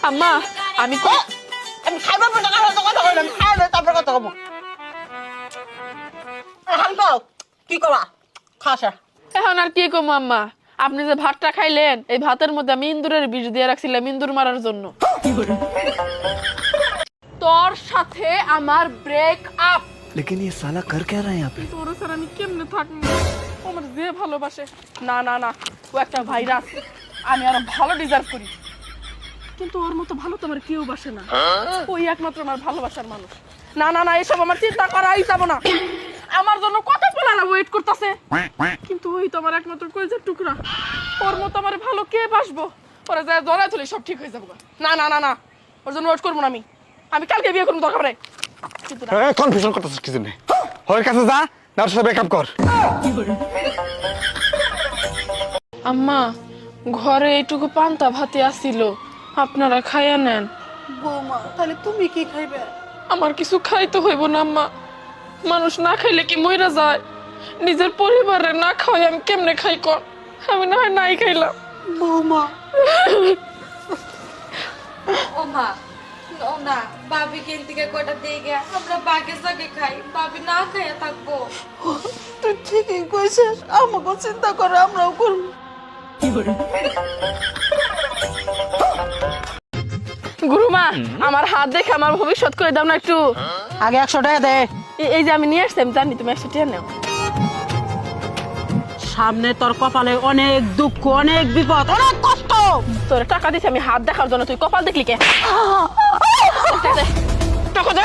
আম্মা আমি আমি খাইবার পর টাকা কথা কইলাম খাই না তারপর কথা কব এখন তো কি করা খাসা এখন আর কি কম আম্মা, আপনি যে ভাতটা খাইলেন এই ভাতের মধ্যে আমি ইন্দুরের বিষ দিয়ে রাখছিলাম ইন্দুর মারার জন্য। তোর সাথে আমার ব্রেক আপ। लेकिन ये साला कर क्या रहा है यहाँ पे? তোর স্যার আমি কেমনে থাকবো? আমার যে ভালোবাসে না না না, ও একটা ভাইরাস, আমি আরো ভালো ডিজার্ভ করি, কিন্তু ওর মতো ভালো তো আমার কেউ বাসে না, ওই একমাত্র আমার ভালোবাসার মানুষ। না না না, এসব আমার চিন্তা করাই যাব না। আমার জন্য কত পোলারা ওয়েট করতেছে, কিন্তু ওই তো আমার একমাত্র কলেজের টুকরা, ওর মতো আমার ভালো কে বাসবো? ওরা যায় জড়াই তুলি সব ঠিক হয়ে যাবো। না না না না, ওর জন্য ওয়েট করবো না। আমি কালকে বিয়ে করবো, দরকার নেই। কিন্তু কনফিউশন করতেছিস কিছু নেই, ওর কাছে যা, না ওর সাথে ব্রেকআপ কর। আম্মা ঘরে এইটুকু পান্তা ভাতে আসিল, আপনারা খাইয়া নেন। বৌমা তাহলে তুমি কি খাইবে? আমার কিছু খাইতে হইব না আম্মা, মানুষ না খাইলে কি মইরা যায়? নিজের পরিবারে না খাওয়াই আমি কেমনে খাই কর? আমি না হয় নাই খাইলাম। বৌমা ও মা ও না, ভাবি কিনতে কয়টা দিয়ে গে, আমরা বাগে জাগে খাই, ভাবি না খাইয়া থাকবো। তুই ঠিকই কইছিস, আমাকে চিন্তা করে আমরাও করবো। গুরুমা আমার হাত দেখে আমার ভবিষ্যৎ করে দাও না একটু। আগে 100 টাকা দে। এই যে আমি নিয়ে আসছি, আমি জানি তুমি 100 টাকা নাও। সামনে তোর কপালে অনেক দুঃখ, অনেক বিপদ, অনেক কষ্ট। তোর টাকা দিছি আমি হাত দেখার জন্য, তুই কপাল দেখলি কে? টাকা দে।